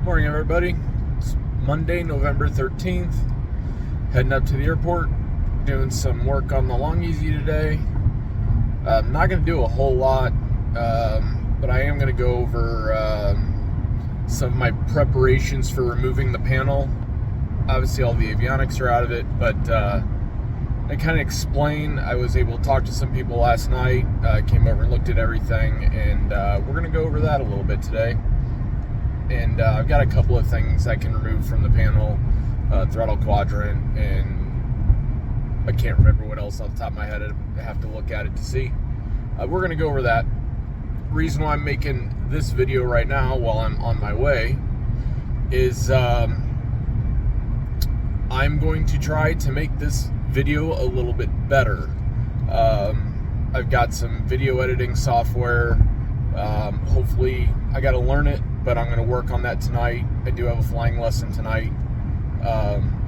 Morning, everybody. It's Monday, November 13th. Heading up to the airport, doing some work on the Long Easy today. I'm not going to do a whole lot, but I am going to go over some of my preparations for removing the panel. Obviously, all the avionics are out of it, but I kind of explain. I was able to talk to some people last night, came over and looked at everything, and we're going to go over that a little bit today. And I've got a couple of things I can remove from the panel, throttle quadrant, and I can't remember what else off the top of my head. I have to look at it to see. We're going to go over that. Reason why I'm making this video right now while I'm on my way is I'm going to try to make this video a little bit better. I've got some video editing software. Hopefully, I got to learn it, but I'm going to work on that tonight. I do have a flying lesson tonight,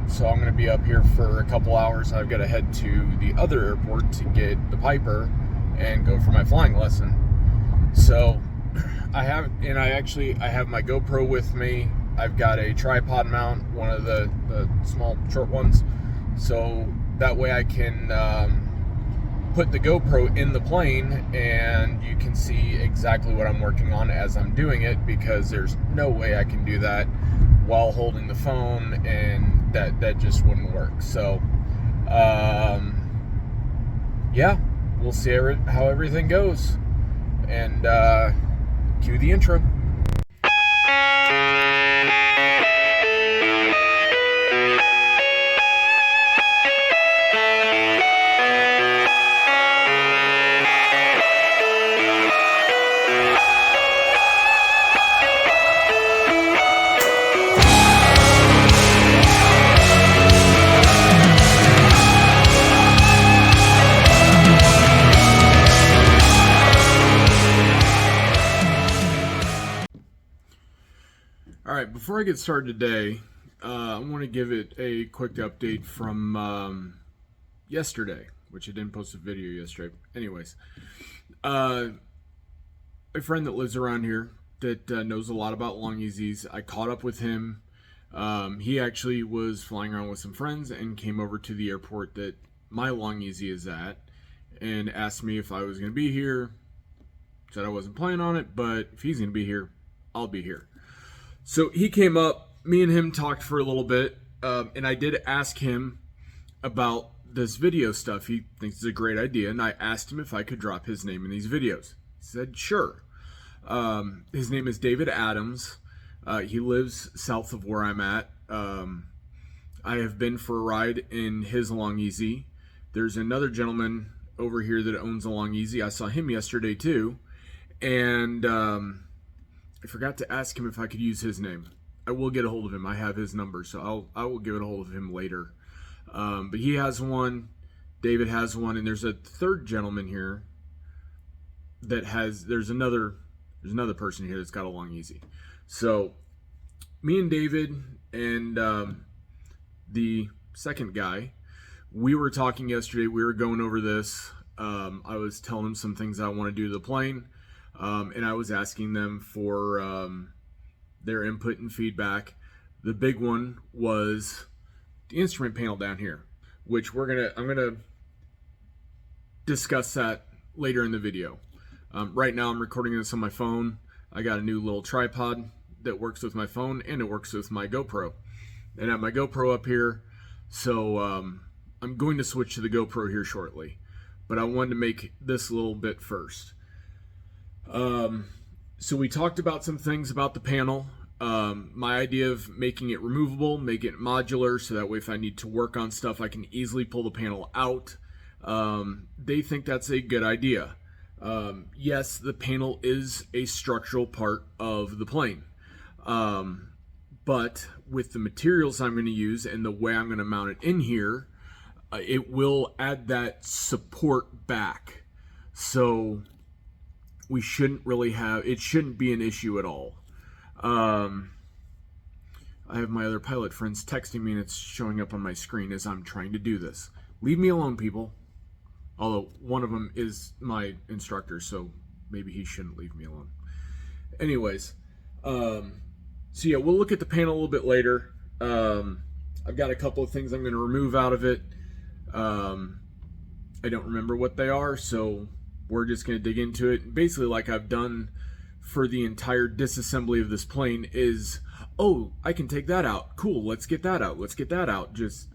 so I'm going to be up here for a couple hours. I've got to head to the other airport to get the Piper and go for my flying lesson. So I have my GoPro with me. I've got a tripod mount, one of the small short ones, so that way I can put the GoPro in the plane and you can see exactly what I'm working on as I'm doing it, because there's no way I can do that while holding the phone, and that just wouldn't work. So yeah, we'll see how everything goes, and cue the intro. Alright, before I get started today, I want to give it a quick update from yesterday, which I didn't post a video yesterday. Anyways, a friend that lives around here that knows a lot about Long Easies, I caught up with him. He actually was flying around with some friends and came over to the airport that my Long Easy is at and asked me if I was going to be here. Said I wasn't planning on it, but if he's going to be here, I'll be here. So he came up, me and him talked for a little bit, and I did ask him about this video stuff. He thinks it's a great idea, and I asked him if I could drop his name in these videos. He said, sure. His name is David Adams. He lives south of where I'm at. I have been for a ride in his Long Easy. There's another gentleman over here that owns a Long Easy. I saw him yesterday too, and I forgot to ask him if I could use his name. I will get a hold of him. I have his number, so I will give it a hold of him later. But he has one, David has one, and there's a third gentleman here that has, there's another person here that's got a Long Easy. So me and David and the second guy, we were talking yesterday. We were going over this. I was telling him some things I want to do to the plane. And I was asking them for their input and feedback. The big one was the instrument panel down here, which I'm gonna discuss that later in the video. Right now I'm recording this on my phone. I got a new little tripod that works with my phone and it works with my GoPro. And I have my GoPro up here, so I'm going to switch to the GoPro here shortly. But I wanted to make this a little bit first. So we talked about some things about the panel. My idea of making it removable, make it modular, so that way if I need to work on stuff, I can easily pull the panel out. They think that's a good idea. Yes, the panel is a structural part of the plane. But with the materials I'm going to use and the way I'm going to mount it in here, it will add that support back. So we shouldn't really it shouldn't be an issue at all. I have my other pilot friends texting me and it's showing up on my screen as I'm trying to do this. Leave me alone, people. Although one of them is my instructor, so maybe he shouldn't leave me alone. Anyways, So yeah, we'll look at the panel a little bit later. I've got a couple of things I'm going to remove out of it. I don't remember what they are, so we're just going to dig into it. Basically, like I've done for the entire disassembly of this plane is, oh, I can take that out. Cool, let's get that out. Let's get that out. Just,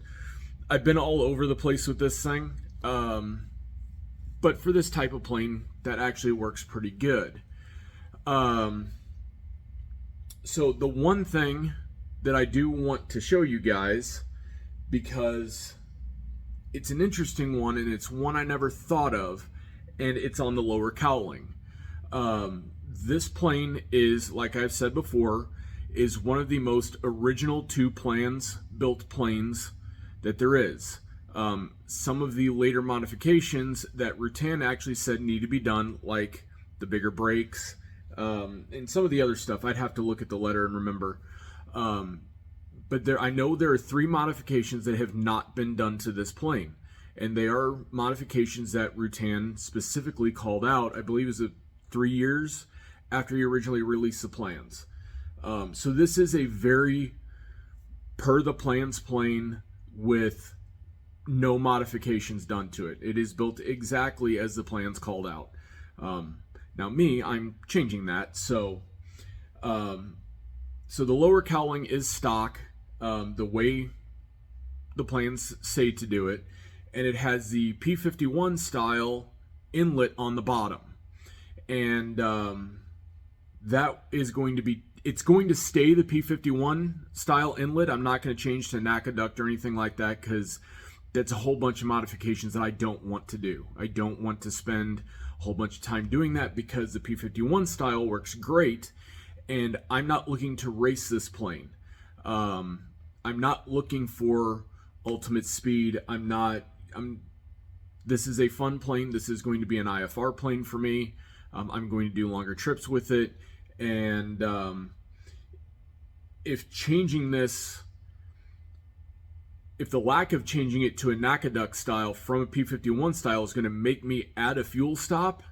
I've been all over the place with this thing. But for this type of plane, that actually works pretty good. So the one thing that I do want to show you guys, because it's an interesting one and it's one I never thought of, and it's on the lower cowling. This plane is, like I've said before, is one of the most original two-plans built planes that there is. Some of the later modifications that Rutan actually said need to be done, like the bigger brakes, and some of the other stuff. I'd have to look at the letter and remember. But I know there are 3 modifications that have not been done to this plane. And they are modifications that Rutan specifically called out, I believe it was 3 years after he originally released the plans. So this is a very per the plans plane with no modifications done to it. It is built exactly as the plans called out. Now I'm changing that. So the lower cowling is stock, the way the plans say to do it, and it has the P51 style inlet on the bottom, and that is going to be, it's going to stay the P51 style inlet. I'm not going to change to NACA duct or anything like that, because that's a whole bunch of modifications that I don't want to do. I don't want to spend a whole bunch of time doing that, because the P51 style works great, and I'm not looking to race this plane. I'm not looking for ultimate speed. This is a fun plane. This is going to be an IFR plane for me. I'm going to do longer trips with it, and if the lack of changing it to a NACA duct style from a P51 style is going to make me add a fuel stop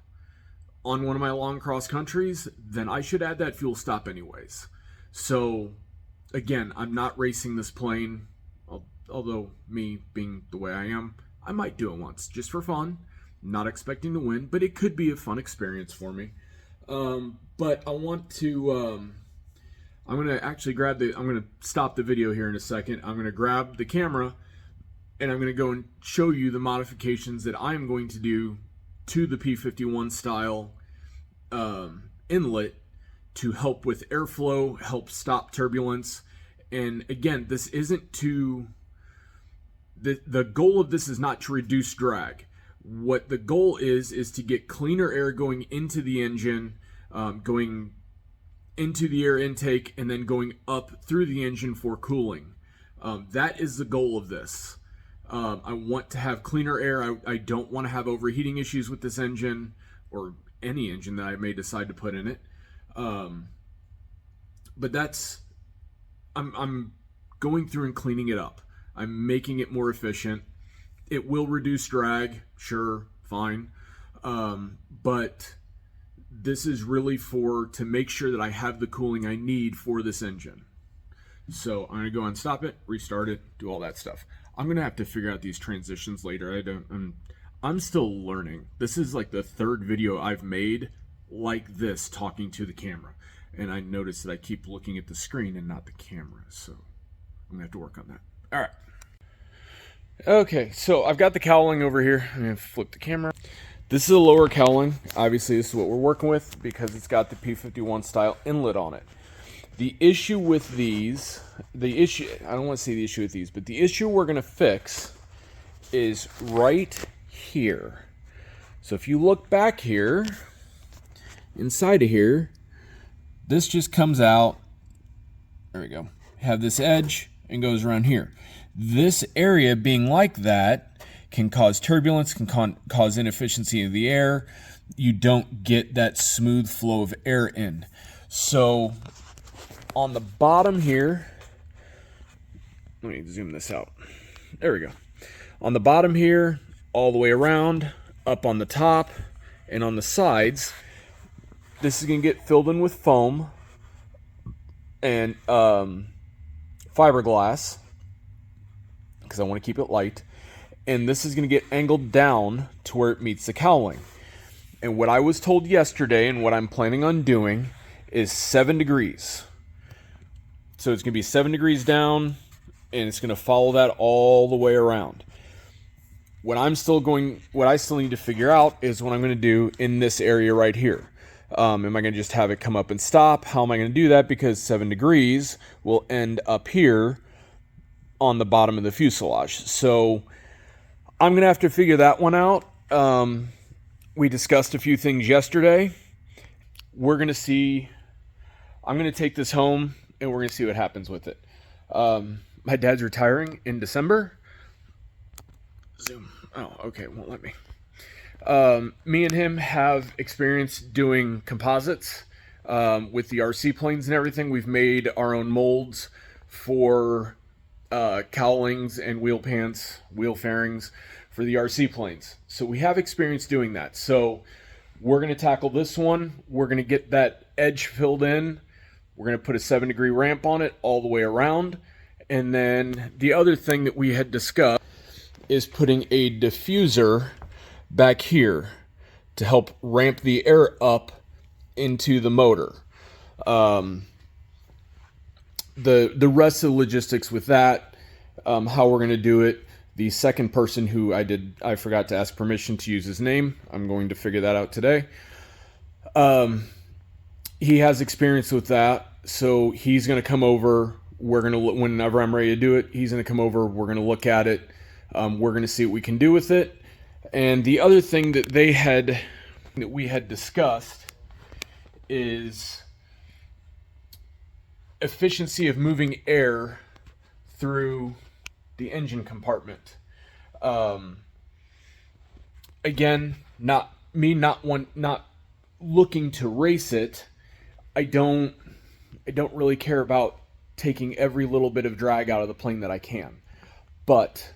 on one of my long cross countries, then I should add that fuel stop anyways. So again, I'm not racing this plane, although me being the way I am, I might do it once just for fun. Not expecting to win, but it could be a fun experience for me. But I want to, I'm going to actually I'm going to stop the video here in a second. I'm going to grab the camera and I'm going to go and show you the modifications that I'm going to do to the P51 style inlet to help with airflow, help stop turbulence. And again, this isn't to, the goal of this is not to reduce drag. What the goal is to get cleaner air going into the engine, going into the air intake, and then going up through the engine for cooling. That is the goal of this. I want to have cleaner air. I don't want to have overheating issues with this engine, or any engine that I may decide to put in it. But that's, I'm going through and cleaning it up. I'm making it more efficient. It will reduce drag, sure, fine. But this is really to make sure that I have the cooling I need for this engine. So I'm gonna go and stop it, restart it, do all that stuff. I'm gonna have to figure out these transitions later. I'm still learning. This is like the 3rd video I've made like this, talking to the camera. And I noticed that I keep looking at the screen and not the camera. So I'm gonna have to work on that. All right. Okay, so I've got the cowling over here. I'm going to flip the camera. This is a lower cowling. Obviously, this is what we're working with because it's got the P51 style inlet on it. The issue with these, I don't want to say the issue with these, but the issue we're going to fix is right here. So if you look back here, inside of here, this just comes out. There we go. Have this edge and goes around here. This area being like that can cause turbulence, can cause inefficiency of the air. You don't get that smooth flow of air in. So on the bottom here, let me zoom this out. There we go. On the bottom here, all the way around, up on the top, and on the sides, this is going to get filled in with foam. and fiberglass, because I want to keep it light. And this is going to get angled down to where it meets the cowling. And what I was told yesterday and what I'm planning on doing is 7 degrees. So it's going to be 7 degrees down, and it's going to follow that all the way around. What I still need to figure out is what I'm going to do in this area right here. Am I going to just have it come up and stop? How am I going to do that? Because 7 degrees will end up here on the bottom of the fuselage. So I'm going to have to figure that one out. We discussed a few things yesterday. We're going to see. I'm going to take this home, and we're going to see what happens with it. My dad's retiring in December. Zoom. Oh, okay. Won't let me. Me and him have experience doing composites with the RC planes and everything. We've made our own molds for cowlings and wheel pants, wheel fairings for the RC planes. So we have experience doing that. So we're going to tackle this one. We're going to get that edge filled in. We're going to put a 7-degree ramp on it all the way around. And then the other thing that we had discussed is putting a diffuser back here to help ramp the air up into the motor. The rest of the logistics with that, how we're going to do it. The second person who I forgot to ask permission to use his name. I'm going to figure that out today. He has experience with that, so he's going to come over. We're going to, whenever I'm ready to do it, he's going to come over. We're going to look at it. We're going to see what we can do with it. And the other thing that we had discussed is efficiency of moving air through the engine compartment. Again, not looking to race it. I don't really care about taking every little bit of drag out of the plane that I can. But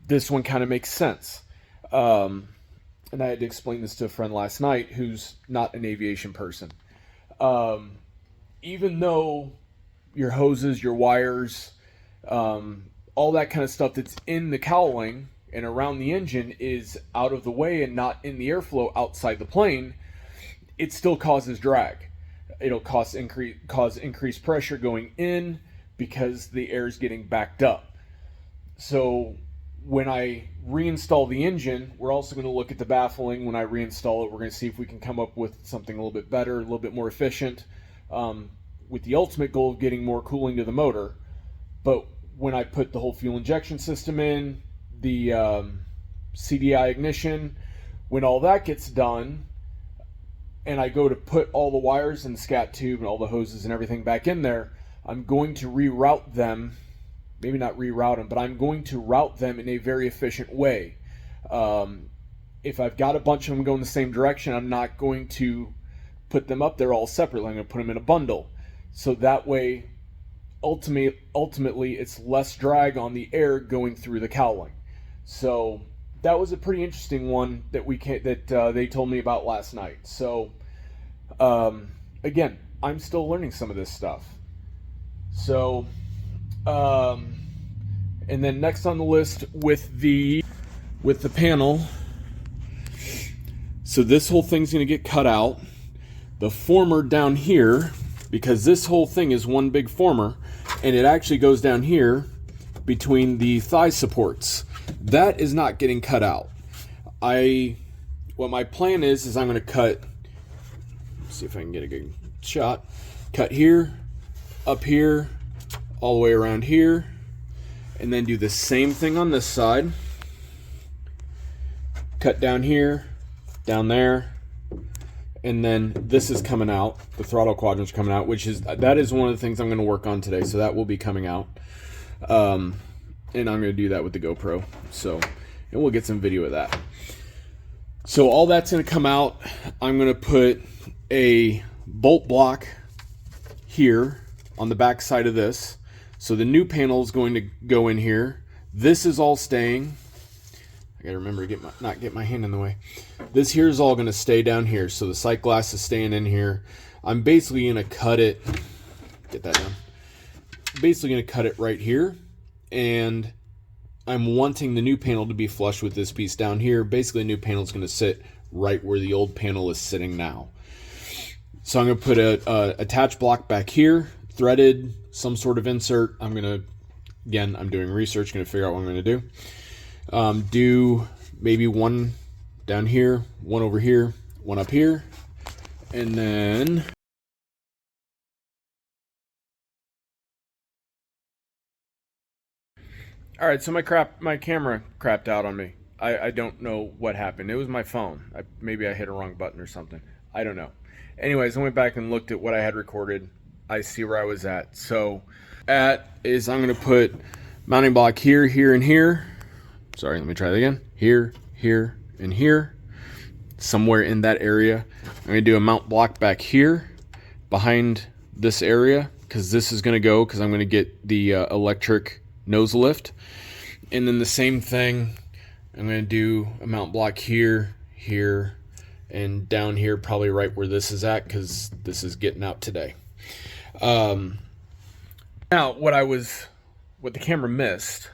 this one kind of makes sense. And I had to explain this to a friend last night who's not an aviation person. Even though your hoses, your wires, all that kind of stuff that's in the cowling and around the engine is out of the way and not in the airflow outside the plane, it still causes drag. It'll cause increased pressure going in because the air is getting backed up. So when I reinstall the engine, we're also going to look at the baffling. When I reinstall it, we're going to see if we can come up with something a little bit better, a little bit more efficient, with the ultimate goal of getting more cooling to the motor. But when I put the whole fuel injection system in, the CDI ignition, when all that gets done, and I go to put all the wires and the scat tube and all the hoses and everything back in there, I'm going to reroute them. Maybe not reroute them, but I'm going to route them in a very efficient way. If I've got a bunch of them going the same direction, I'm not going to put them up there all separately. I'm going to put them in a bundle. So that way, ultimately, it's less drag on the air going through the cowling. So that was a pretty interesting one that they told me about last night. So again, I'm still learning some of this stuff. So and then next on the list with the panel, so this whole thing's going to get cut out. The former down here, because this whole thing is one big former, and it actually goes down here between the thigh supports. That is not getting cut out. What my plan is I'm going to cut, see if I can get a good shot, cut here, up here, all the way around here, and then do the same thing on this side. Cut down here, down there, and then this is coming out. The throttle quadrants are coming out, that is one of the things I'm going to work on today, so that will be coming out. And I'm going to do that with the GoPro. So, and we'll get some video of that. So all that's going to come out. I'm going to put a bolt block here on the back side of this. So the new panel is going to go in here. This is all staying. I gotta remember to not get my hand in the way. This here is all going to stay down here. So the sight glass is staying in here. I'm basically going to cut it get that down. Basically going to cut it right here, and I'm wanting the new panel to be flush with this piece down here. Basically, the new panel is going to sit right where the old panel is sitting now. So I'm going to put a attach block back here, threaded, some sort of insert. I'm doing research, going to figure out what I'm going to do. Do maybe one down here, one over here, one up here, and then all right, so my camera crapped out on me. I don't know what happened. It was my phone. Maybe I hit a wrong button or something. I don't know. Anyways, I went back and looked at what I had recorded. I see where I was at. So I'm going to put mounting block here, here, and here. Sorry, let me try that again. Here, here, and here. Somewhere in that area. I'm going to do a mount block back here behind this area, because this is going to go, because I'm going to get the electric nose lift. And then the same thing, I'm going to do a mount block here, here, and down here, probably right where this is at, because this is getting out today. Now, what the camera missed,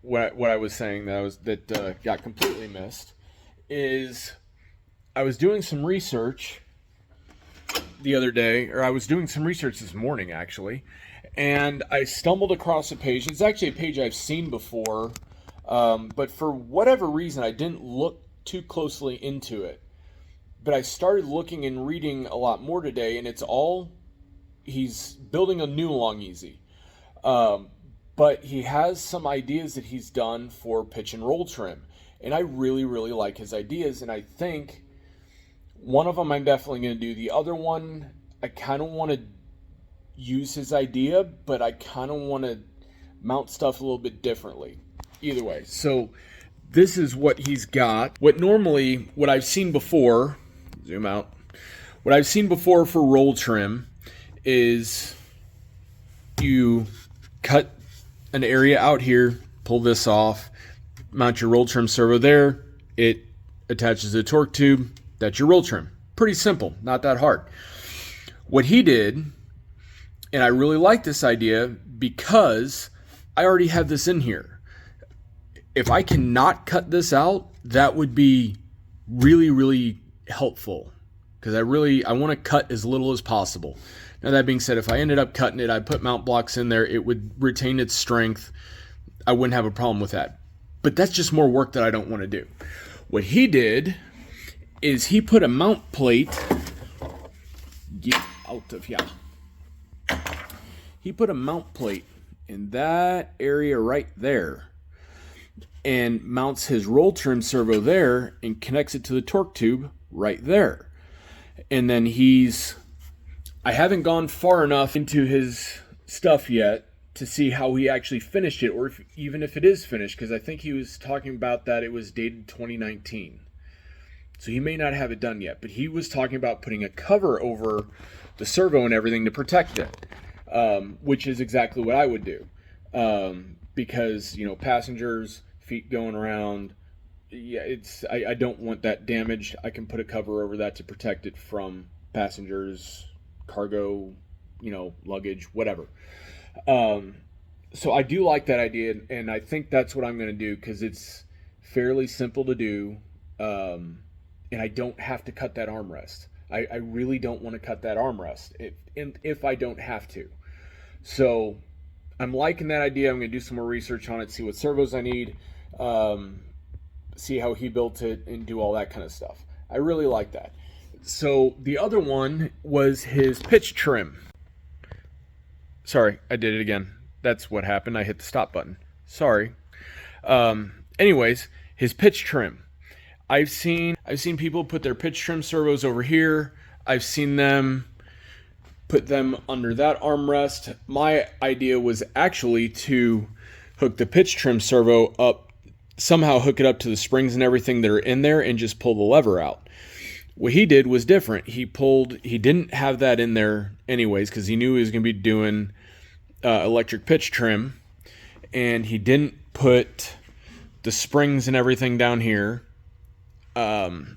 what I was saying that got completely missed, is I was doing some research the other day, or I was doing some research this morning actually, and I stumbled across a page. It's actually a page I've seen before, but for whatever reason I didn't look too closely into it. But I started looking and reading a lot more today, and he's building a new long easy. But he has some ideas that he's done for pitch and roll trim. And I really, really like his ideas. And I think one of them I'm definitely going to do. The other one, I kind of want to use his idea, but I kind of want to mount stuff a little bit differently. Either way. So this is what he's got. What I've seen before, zoom out. What I've seen before for roll trim is you cut an area out here, pull this off, mount your roll trim servo there, it attaches a torque tube, that's your roll trim. Pretty simple, not that hard. What he did, and I really like this idea because I already have this in here. If I cannot cut this out, that would be really, really helpful, because I want to cut as little as possible. Now, that being said, if I ended up cutting it, I put mount blocks in there, it would retain its strength. I wouldn't have a problem with that. But that's just more work that I don't want to do. What he did is he put a mount plate. Get out of here. He put a mount plate in that area right there, and mounts his roll trim servo there and connects it to the torque tube right there. And then I haven't gone far enough into his stuff yet to see how he actually finished it, or even if it is finished, because I think he was talking about that it was dated 2019. So he may not have it done yet, but he was talking about putting a cover over the servo and everything to protect it, which is exactly what I would do. Because, passengers, feet going around, I don't want that damaged. I can put a cover over that to protect it from passengers, cargo, luggage, whatever. So I do like that idea, and I think that's what I'm going to do, because it's fairly simple to do, and I don't have to cut that armrest. I really don't want to cut that armrest if I don't have to. So I'm liking that idea. I'm going to do some more research on it, see what servos I need, see how he built it, and do all that kind of stuff. I really like that. So the other one was his pitch trim. Sorry, I did it again. That's what happened. I hit the stop button. Sorry. Anyways, his pitch trim. I've seen people put their pitch trim servos over here. I've seen them put them under that armrest. My idea was actually to hook the pitch trim servo up, somehow hook it up to the springs and everything that are in there, and just pull the lever out. What he did was different. He didn't have that in there anyways, because he knew he was going to be doing electric pitch trim, and he didn't put the springs and everything down here.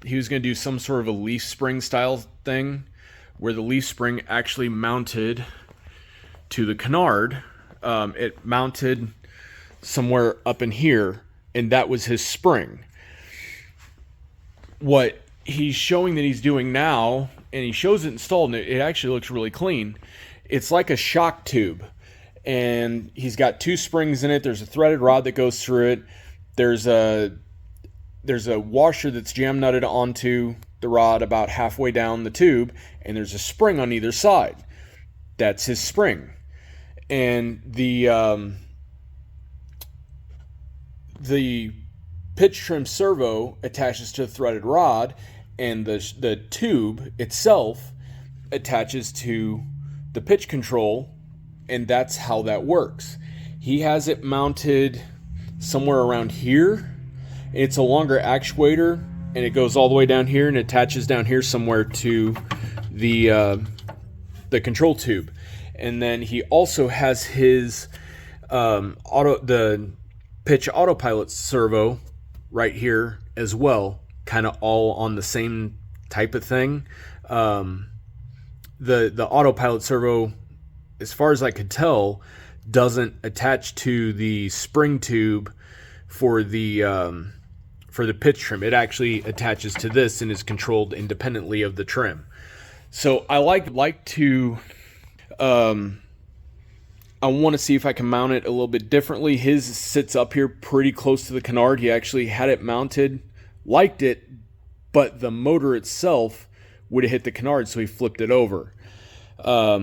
He was going to do some sort of a leaf spring style thing, where the leaf spring actually mounted to the canard. It mounted somewhere up in here, and that was his spring. What he's showing that he's doing now, and he shows it installed, and it actually looks really clean. It's like a shock tube, and he's got 2 springs in it. There's a threaded rod that goes through it. There's a washer that's jam nutted onto the rod about halfway down the tube, and there's a spring on either side. That's his spring. And the pitch trim servo attaches to the threaded rod, and the tube itself attaches to the pitch control, and that's how that works. He has it mounted somewhere around here. It's a longer actuator, and it goes all the way down here and attaches down here somewhere to the control tube. And then he also has his the pitch autopilot servo right here as well, kind of all on the same type of thing. The autopilot servo, as far as I could tell, doesn't attach to the spring tube for the pitch trim. It actually attaches to this and is controlled independently of the trim. So I like to I want to see if I can mount it a little bit differently. His sits up here pretty close to the canard. He actually had it mounted, liked it, but the motor itself would have hit the canard, so he flipped it over. I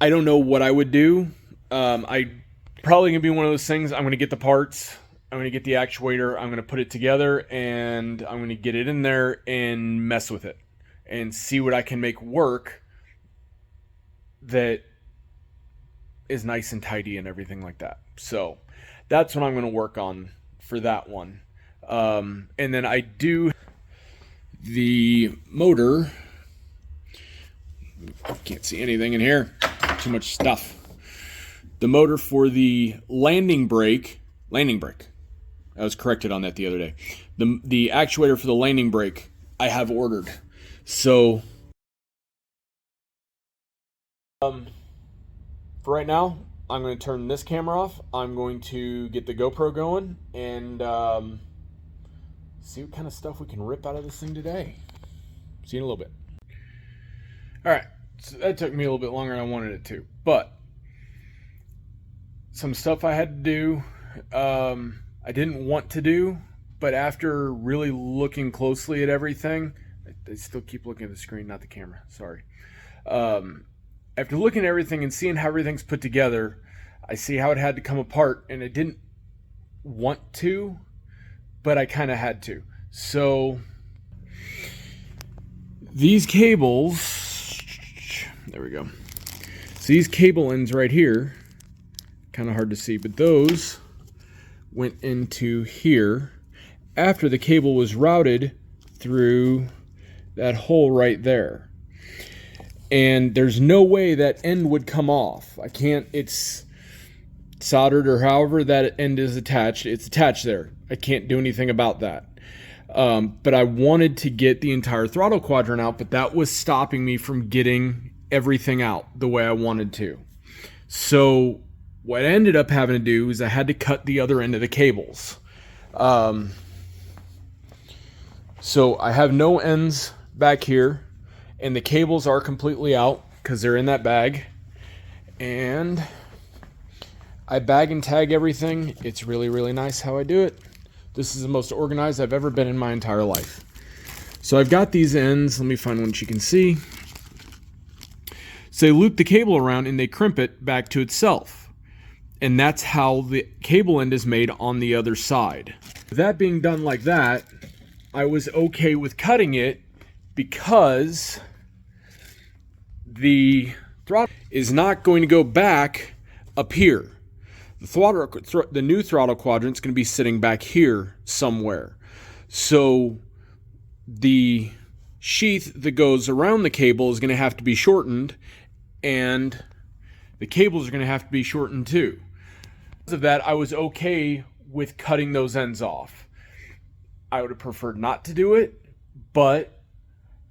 don't know what I would do. I probably going to be one of those things. I'm going to get the parts. I'm going to get the actuator. I'm going to put it together, and I'm going to get it in there and mess with it and see what I can make work that is nice and tidy and everything like that. So that's what I'm going to work on for that one. And then I do the motor. Can't see anything in here. Too much stuff. The motor for the landing brake. I was corrected on that the other day. The actuator for the landing brake I have ordered. So for right now, I'm going to turn this camera off. I'm going to get the GoPro going and see what kind of stuff we can rip out of this thing today. See you in a little bit. All right, so that took me a little bit longer than I wanted it to, but some stuff I had to do, I didn't want to do, but after really looking closely at everything, I still keep looking at the screen, not the camera, sorry. After looking at everything and seeing how everything's put together, I see how it had to come apart, and I didn't want to, but I kind of had to. So these cables, there we go. So these cable ends right here, kind of hard to see, but those went into here after the cable was routed through that hole right there. And there's no way that end would come off. I can't, it's soldered or however that end is attached. It's attached there. I can't do anything about that. But I wanted to get the entire throttle quadrant out, but that was stopping me from getting everything out the way I wanted to. So what I ended up having to do is I had to cut the other end of the cables. So I have no ends back here, and the cables are completely out because they're in that bag. And I bag and tag everything. It's really, really nice how I do it. This is the most organized I've ever been in my entire life. So I've got these ends. Let me find one that you can see. So they loop the cable around and they crimp it back to itself. And that's how the cable end is made on the other side. That being done like that, I was okay with cutting it because the throttle is not going to go back up here. The new throttle quadrant is going to be sitting back here somewhere. So the sheath that goes around the cable is going to have to be shortened, and the cables are going to have to be shortened too. Because of that, I was okay with cutting those ends off. I would have preferred not to do it, but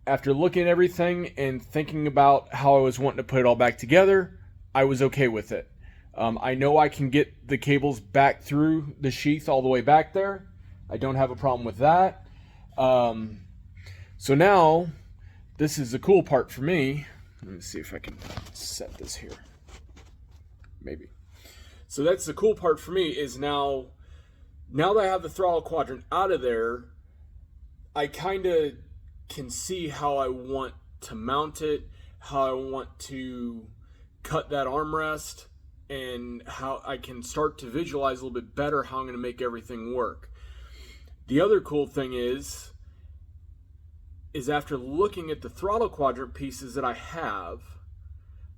after looking at everything and thinking about how I was wanting to put it all back together, I was okay with it. I know I can get the cables back through the sheath all the way back there. I don't have a problem with that. So now, this is the cool part for me. Let me see if I can set this here. Maybe. So that's the cool part for me is now that I have the throttle quadrant out of there, I kind of can see how I want to mount it, how I want to cut that armrest, and how I can start to visualize a little bit better how I'm going to make everything work. The other cool thing is after looking at the throttle quadrant pieces that I have,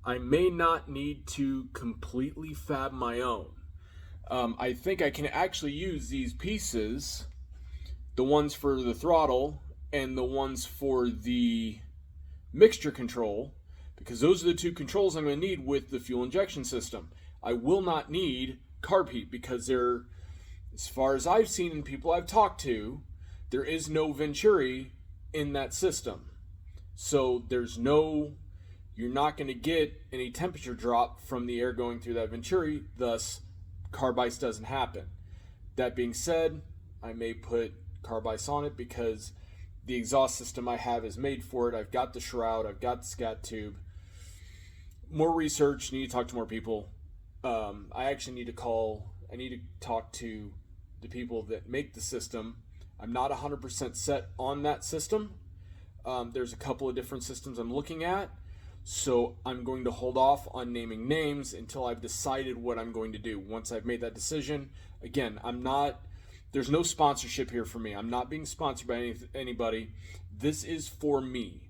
I may not need to completely fab my own. I think I can actually use these pieces, the ones for the throttle and the ones for the mixture control, because those are the two controls I'm going to need with the fuel injection system. I will not need carb heat because they're, as far as I've seen and people I've talked to, there is no venturi in that system. So there's no, you're not going to get any temperature drop from the air going through that venturi, thus carb ice doesn't happen. That being said, I may put carb ice on it because the exhaust system I have is made for it. I've got the shroud, I've got the scat tube. More research, need to talk to more people. I actually need to talk to the people that make the system. I'm not 100% set on that system. There's a couple of different systems I'm looking at, so I'm going to hold off on naming names until I've decided what I'm going to do. Once I've made that decision, again, there's no sponsorship here for me. I'm not being sponsored by anybody. This is for me.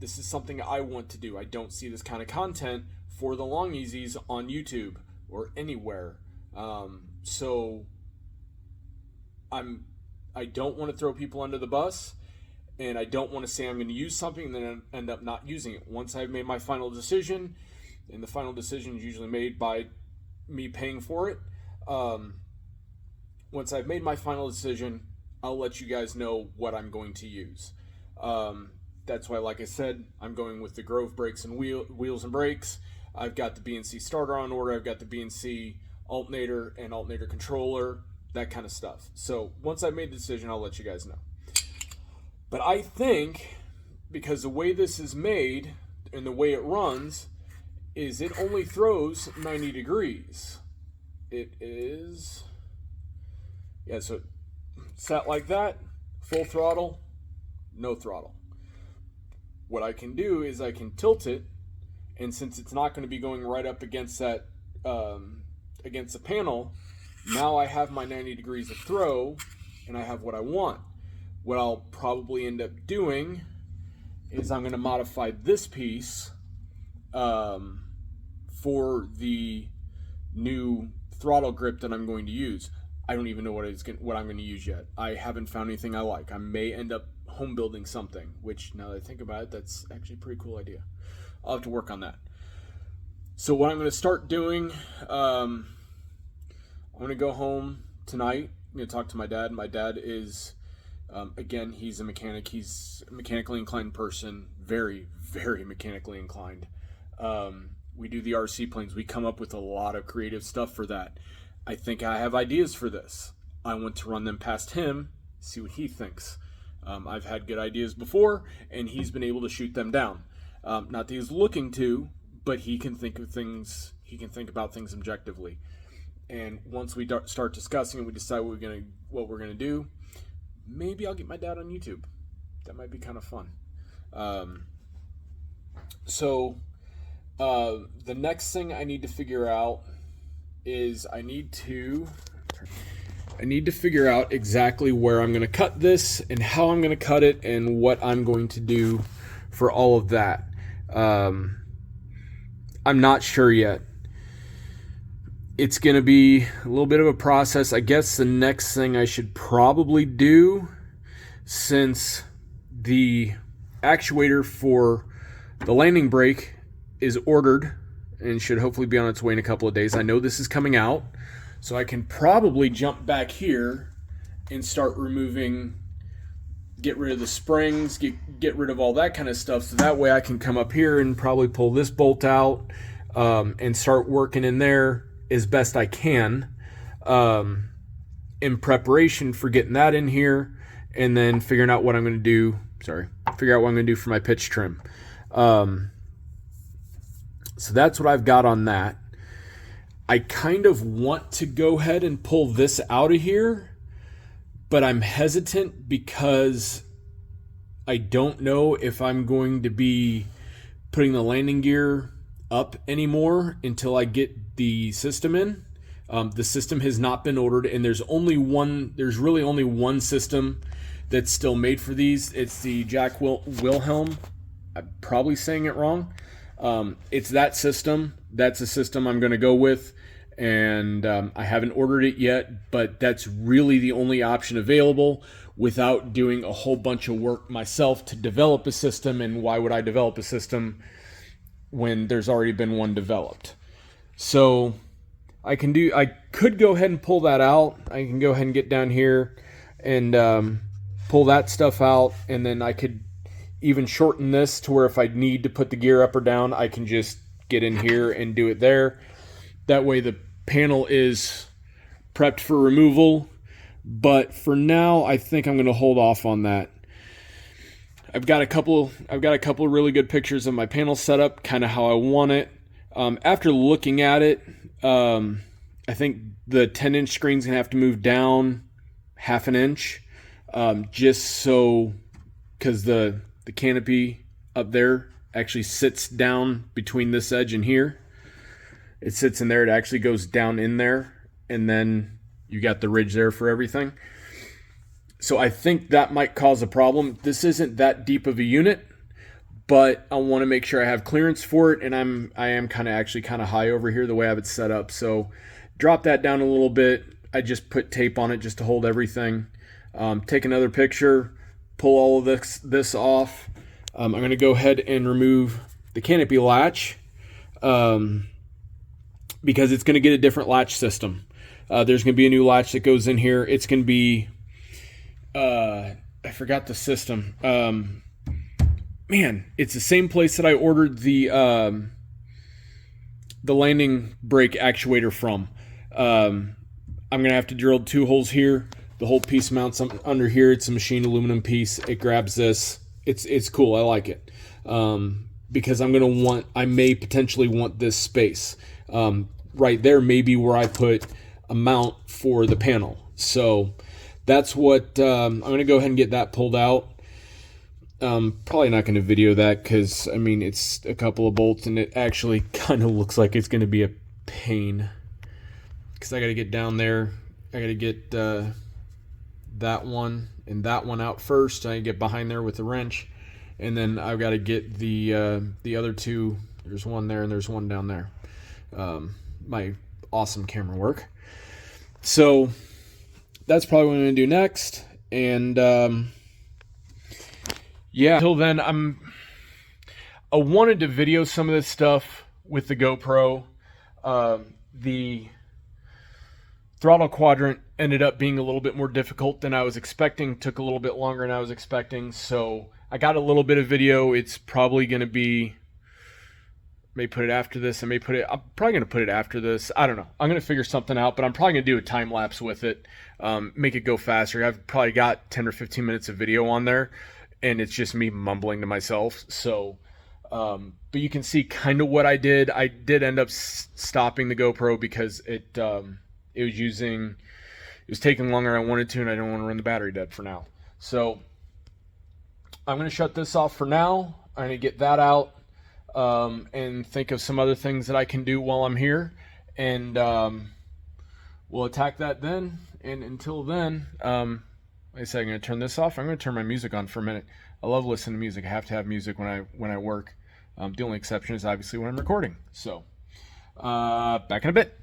This is something I want to do. I don't see this kind of content for the long easies on YouTube or anywhere. So I don't want to throw people under the bus, and I don't want to say I'm going to use something and then end up not using it. Once I've made my final decision, and the final decision is usually made by me paying for it, once I've made my final decision, I'll let you guys know what I'm going to use. That's why, like I said, I'm going with the Grove brakes and wheels and brakes. I've got the BNC starter on order. I've got the BNC alternator and alternator controller, that kind of stuff. So once I've made the decision, I'll let you guys know. But I think, because the way this is made and the way it runs, is it only throws 90 degrees. It is, yeah, so set like that, full throttle, no throttle. What I can do is I can tilt it, and since it's not going to be going right up against that, against the panel, now I have my 90 degrees of throw, and I have what I want. What I'll probably end up doing is I'm going to modify this piece for the new throttle grip that I'm going to use. I don't even know what I'm going to use yet. I haven't found anything I like. I may end up home building something, which now that I think about it, that's actually a pretty cool idea. I'll have to work on that. So what I'm going to start doing, I'm going to go home tonight. I'm going to talk to my dad. My dad is, again, he's a mechanic. He's a mechanically inclined person, very, very mechanically inclined. We do the RC planes. We come up with a lot of creative stuff for that. I think I have ideas for this. I want to run them past him, see what he thinks. I've had good ideas before, and he's been able to shoot them down. Not that he's looking to, but he can think of things. He can think about things objectively. And once we start discussing and we decide what we're gonna do, maybe I'll get my dad on YouTube. That might be kind of fun. The next thing I need to figure out is I need to figure out exactly where I'm going to cut this and how I'm going to cut it and what I'm going to do for all of that. I'm not sure yet. It's going to be a little bit of a process. I guess the next thing I should probably do, since the actuator for the landing brake is ordered and should hopefully be on its way in a couple of days. I know this is coming out, so I can probably jump back here and start get rid of the springs, get rid of all that kind of stuff, so that way I can come up here and probably pull this bolt out. and start working in there as best I can, in preparation for getting that in here, and then figuring out what I'm going to do. Figure out what I'm going to do for my pitch trim. So that's what I've got on that. I kind of want to go ahead and pull this out of here, but I'm hesitant because I don't know if I'm going to be putting the landing gear up anymore until I get the system in. The system has not been ordered, and there's really only one system that's still made for these. It's the Jack Wilhelm. I'm probably saying it wrong. It's that system. That's the system I'm going to go with, and I haven't ordered it yet, but that's really the only option available without doing a whole bunch of work myself to develop a system. And why would I develop a system when there's already been one developed? So I could go ahead and pull that out. I can go ahead and get down here and pull that stuff out, and then I could even shorten this to where if I need to put the gear up or down, I can just get in here and do it there. That way the panel is prepped for removal. But for now, I think I'm going to hold off on that. I've got a couple really good pictures of my panel setup, kind of how I want it. After looking at it, I think the 10-inch screen's going to have to move down half an inch, just so, because the canopy up there actually sits down between this edge and here. It sits in there. It actually goes down in there, and then you got the ridge there for everything. So I think that might cause a problem. This isn't that deep of a unit, but I want to make sure I have clearance for it, and I am kind of high over here the way I have it set up. So drop that down a little bit. I just put tape on it just to hold everything. Take another picture, pull all of this off. I'm going to go ahead and remove the canopy latch, because it's going to get a different latch system. There's going to be a new latch that goes in here. It's going to be, I forgot the system. Man, it's the same place that I ordered the landing brake actuator from. I'm going to have to drill 2 holes here. The whole piece mounts under here. It's a machined aluminum piece. It grabs this. It's cool. I like it. Because I may potentially want this space. Right there may be where I put a mount for the panel. So that's what I'm going to go ahead and get that pulled out. Probably not going to video that because, I mean, it's a couple of bolts and it actually kind of looks like it's going to be a pain. Because I got to get down there. I got to get that one and that one out first. I get behind there with the wrench. And then I've got to get the other two. There's one there and there's one down there. My awesome camera work. So that's probably what I'm going to do next. And yeah, until then, I wanted to video some of this stuff with the GoPro. The throttle quadrant ended up being a little bit more difficult than I was expecting. Took a little bit longer than I was expecting. So I got a little bit of video. It's probably going to be, may put it after this. I'm probably going to put it after this. I don't know. I'm going to figure something out, but I'm probably going to do a time lapse with it. Make it go faster. I've probably got 10 or 15 minutes of video on there, and it's just me mumbling to myself. So, but you can see kind of what I did. I did end up stopping the GoPro because it was taking longer than I wanted to, and I don't want to run the battery dead for now. So I'm going to shut this off for now. I'm going to get that out. And think of some other things that I can do while I'm here, and we'll attack that then. And until then, like I said, I'm going to turn this off. I'm going to turn my music on for a minute. I love listening to music. I have to have music when I work. The only exception is obviously when I'm recording. So back in a bit.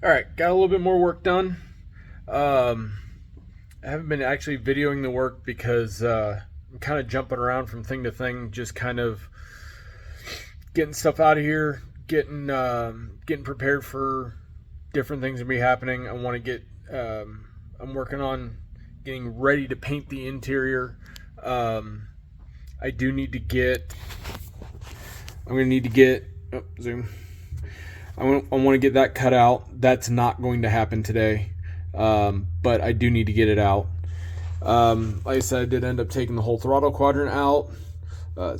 All right, got a little bit more work done. I haven't been actually videoing the work because I'm kind of jumping around from thing to thing, just kind of getting stuff out of here, getting prepared for different things to be happening. I want to get. I'm working on getting ready to paint the interior. I do need to get. I'm going to need to get. Oh, zoom. I want to get that cut out. That's not going to happen today, but I do need to get it out. Like I said, I did end up taking the whole throttle quadrant out.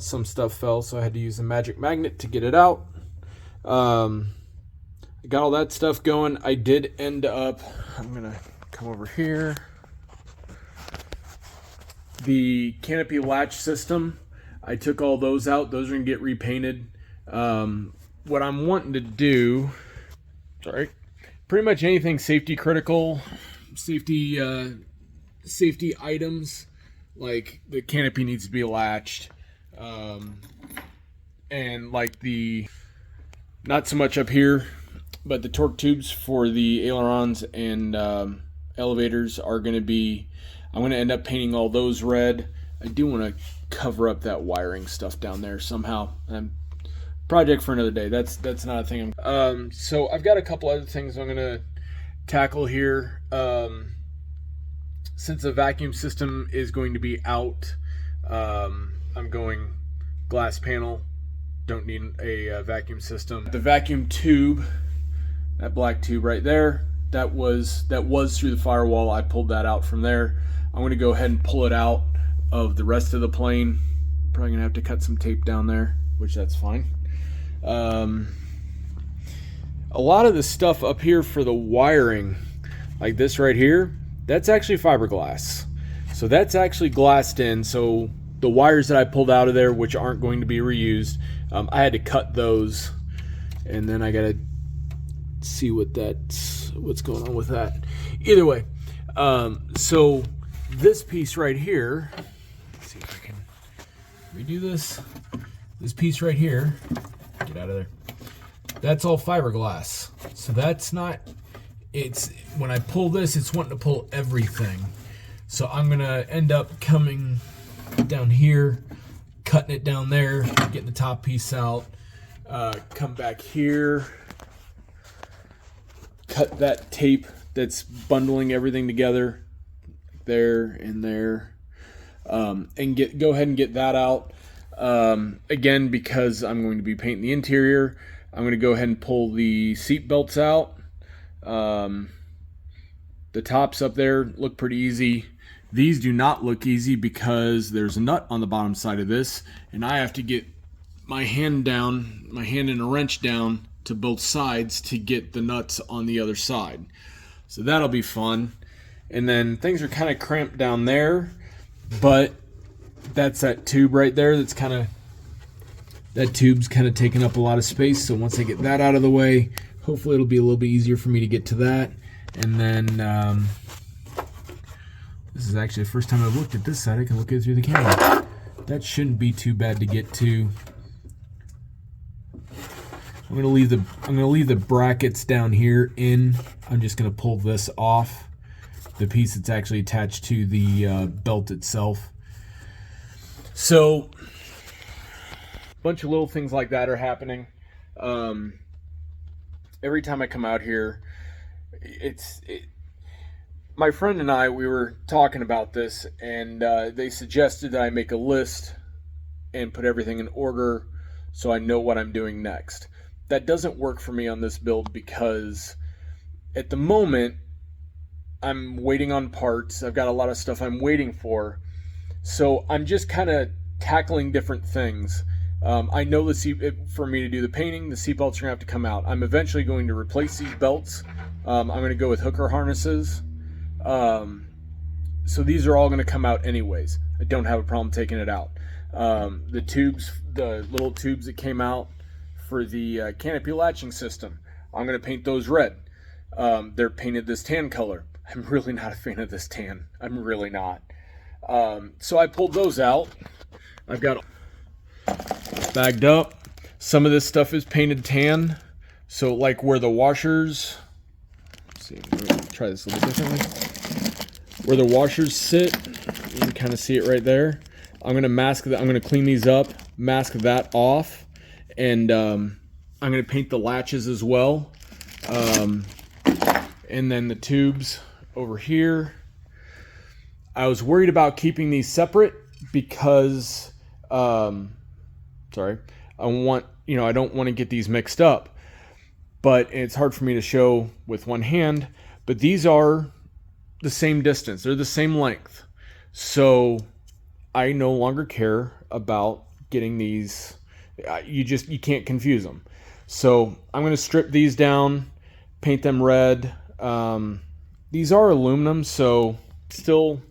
Some stuff fell, so I had to use a magic magnet to get it out. I got all that stuff going. I did end up, I'm going to come over here. The canopy latch system, I took all those out. Those are going to get repainted. What I'm wanting to do, pretty much anything safety critical, safety items, like the canopy needs to be latched, and like not so much up here, but the torque tubes for the ailerons and elevators are going to be, I'm going to end up painting all those red. I do want to cover up that wiring stuff down there somehow. Project for another day. That's not a thing. So I've got a couple other things I'm gonna tackle here. Since the vacuum system is going to be out, I'm going glass panel. Don't need a vacuum system. The vacuum tube, that black tube right there, that was through the firewall. I pulled that out from there. I'm going to go ahead and pull it out of the rest of the plane. Probably gonna have to cut some tape down there, which that's fine. A lot of the stuff up here for the wiring, like this right here, that's actually fiberglass. So that's actually glassed in. So the wires that I pulled out of there, which aren't going to be reused, I had to cut those, and then I gotta see what's going on with that. Either way, so this piece right here, let's see if I can redo this. This piece right here, get out of there. That's all fiberglass. So that's not, when I pull this, it's wanting to pull everything. So I'm gonna end up coming down here, cutting it down there, getting the top piece out, come back here, cut that tape that's bundling everything together, there and there, and go ahead and get that out. Again, because I'm going to be painting the interior, I'm going to go ahead and pull the seat belts out. The tops up there look pretty easy. These do not look easy because there's a nut on the bottom side of this, and I have to get my hand and a wrench down to both sides to get the nuts on the other side. So that'll be fun. And then things are kind of cramped down there, but that's that tube right there. That tube's kind of taking up a lot of space. So once I get that out of the way, hopefully it'll be a little bit easier for me to get to that. And then this is actually the first time I've looked at this side. I can look at it through the camera. That shouldn't be too bad to get to. I'm gonna leave the brackets down here in. I'm just gonna pull this off, the piece that's actually attached to the belt itself. So a bunch of little things like that are happening. Every time I come out here, my friend and I, we were talking about this, and they suggested that I make a list and put everything in order so I know what I'm doing next. That doesn't work for me on this build because at the moment I'm waiting on parts. I've got a lot of stuff I'm waiting for. So I'm just kind of tackling different things. I know for me to do the painting, the seat belts are going to have to come out. I'm eventually going to replace these belts. I'm going to go with hooker harnesses. So these are all going to come out anyways. I don't have a problem taking it out. The tubes, the little tubes that came out for the canopy latching system, I'm going to paint those red. They're painted this tan color. I'm really not a fan of this tan. I'm really not. So I pulled those out. I've got bagged up. Some of this stuff is painted tan. So like where the washers see, let me try this a little differently. Where the washers sit, you can kind of see it right there. I'm going to mask that. I'm going to clean these up, mask that off, and I'm going to paint the latches as well. And then the tubes over here. I was worried about keeping these separate because, I don't want to get these mixed up. But it's hard for me to show with one hand. But these are the same distance. They're the same length. So I no longer care about getting these. You can't confuse them. So I'm going to strip these down, paint them red. These are aluminum, so still,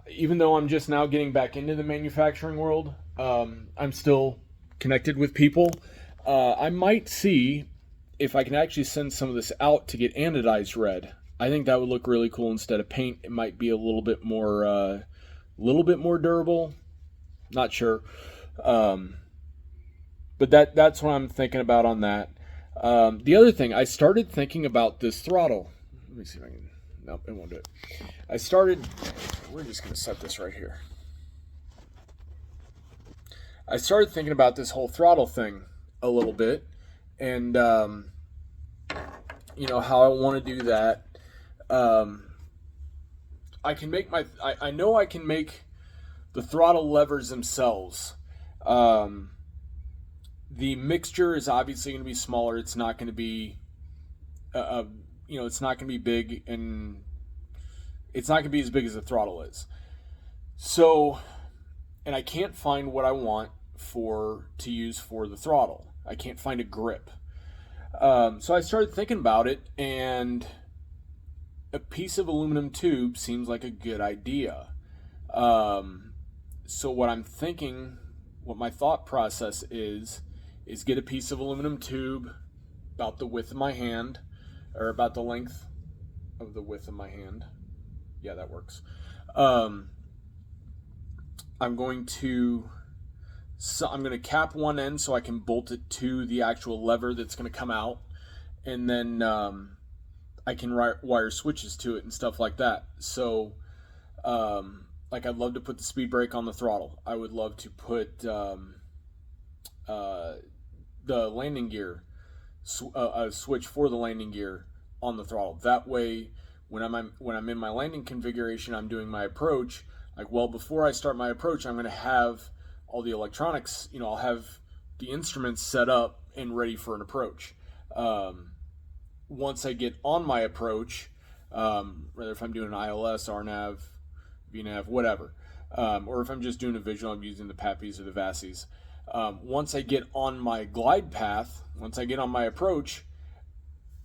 even though I'm just now getting back into the manufacturing world, I'm still connected with people. I might see if I can actually send some of this out to get anodized red. I think that would look really cool instead of paint. It might be a little bit more durable. Not sure. But that's what I'm thinking about on that. The other thing, I started thinking about this throttle. Let me see if I can. Nope, it won't do it. We're just going to set this right here. I started thinking about this whole throttle thing a little bit, and how I want to do that. I can make I know I can make the throttle levers themselves. The mixture is obviously going to be smaller. It's not going to be, it's not going to be big, and it's not going to be as big as the throttle is. So, and I can't find what I want to use for the throttle. I can't find a grip. So I started thinking about it, and a piece of aluminum tube seems like a good idea. So what I'm thinking, what my thought process is get a piece of aluminum tube about the width of my hand, or about the length of the width of my hand. Yeah, that works. I'm going to cap one end so I can bolt it to the actual lever that's going to come out, and then I can wire switches to it and stuff like that. So, I'd love to put the speed brake on the throttle. I would love to put the landing gear, a switch for the landing gear on the throttle. That way, when I'm in my landing configuration, I'm doing my approach. Before I start my approach, I'm going to have all the electronics. I'll have the instruments set up and ready for an approach. Once I get on my approach, whether if I'm doing an ILS, RNAV, VNAV, whatever, or if I'm just doing a visual, I'm using the PAPIs or the VASIs. Once I get on my glide path, once I get on my approach,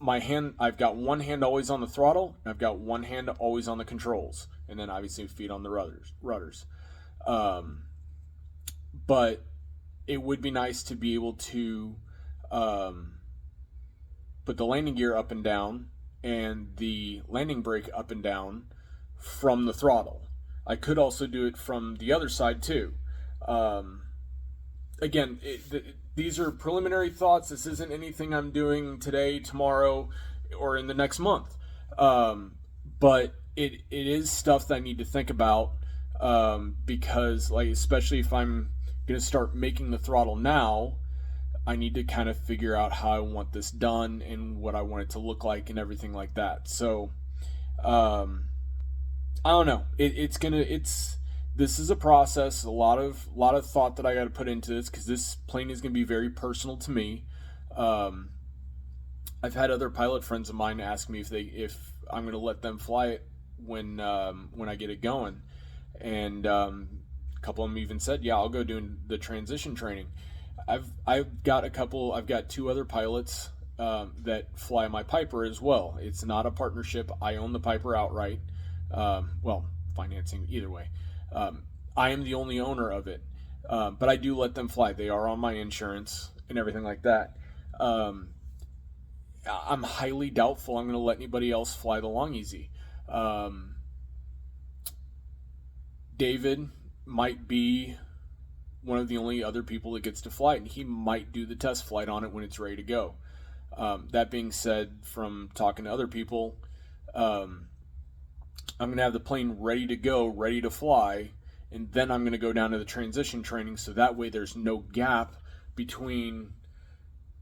I've got one hand always on the throttle, and I've got one hand always on the controls, and then obviously feet on the rudders. But it would be nice to be able to put the landing gear up and down and the landing brake up and down from the throttle. I could also do it from the other side too. Again, these are preliminary thoughts. This isn't anything I'm doing today, tomorrow, or in the next month. But it is stuff that I need to think about, because especially if I'm going to start making the throttle now, I need to kind of figure out how I want this done and what I want it to look like and everything like that. So, I don't know. This is a process, a lot of thought that I got to put into this, because this plane is going to be very personal to me. I've had other pilot friends of mine ask me if I'm going to let them fly it when I get it going, and a couple of them even said, "Yeah, I'll go doing the transition training." I've got two other pilots that fly my Piper as well. It's not a partnership. I own the Piper outright. Financing, either way. I am the only owner of it, but I do let them fly. They are on my insurance and everything like that. I'm highly doubtful I'm going to let anybody else fly the Long Easy. David might be one of the only other people that gets to fly it, and he might do the test flight on it when it's ready to go. That being said, from talking to other people, I'm going to have the plane ready to go, ready to fly, and then I'm going to go down to the transition training, so that way there's no gap between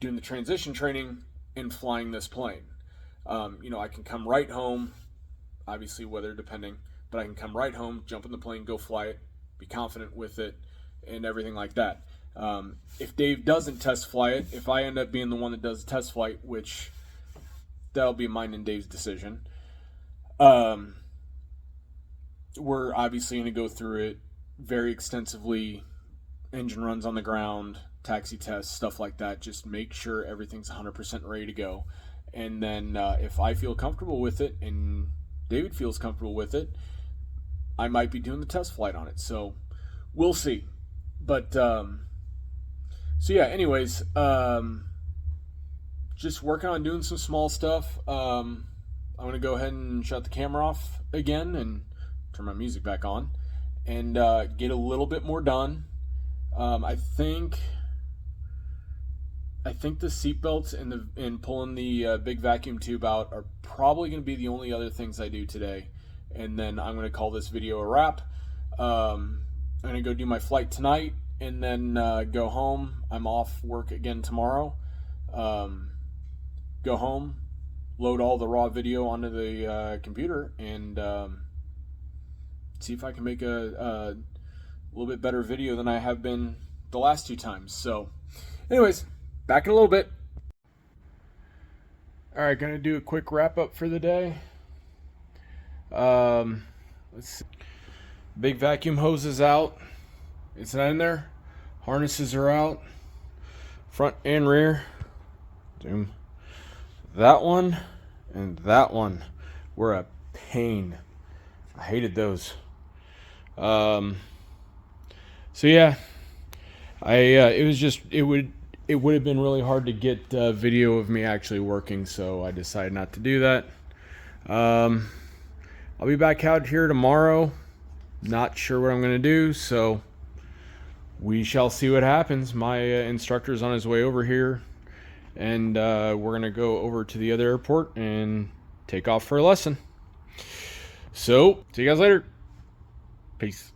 doing the transition training and flying this plane. I can come right home, obviously weather depending, but I can come right home, jump in the plane, go fly it, be confident with it, and everything like that. If Dave doesn't test fly it, if I end up being the one that does the test flight, which that'll be mine and Dave's decision, we're obviously going to go through it very extensively, engine runs on the ground, taxi tests, stuff like that. Just make sure everything's 100% ready to go. And then if I feel comfortable with it and David feels comfortable with it, I might be doing the test flight on it. So we'll see. But so yeah, anyways, just working on doing some small stuff. I'm going to go ahead and shut the camera off again and turn my music back on and get a little bit more done. I think the seatbelts and pulling the big vacuum tube out are probably going to be the only other things I do today. And then I'm going to call this video a wrap. I'm going to go do my flight tonight and then go home. I'm off work again tomorrow. Go home, load all the raw video onto the computer, and see if I can make a little bit better video than I have been the last 2 times. So anyways, back in a little bit. All right, gonna do a quick wrap up for the day. Let's see. Big vacuum hose is out. It's not in there. Harnesses are out, front and rear. Zoom. That one and that one were a pain. I hated those. So yeah, it would have been really hard to get video of me actually working, so I decided not to do that. I'll be back out here tomorrow. Not sure what I'm going to do, so we shall see what happens. My instructor's on his way over here, and we're going to go over to the other airport and take off for a lesson. So, see you guys later. Peace.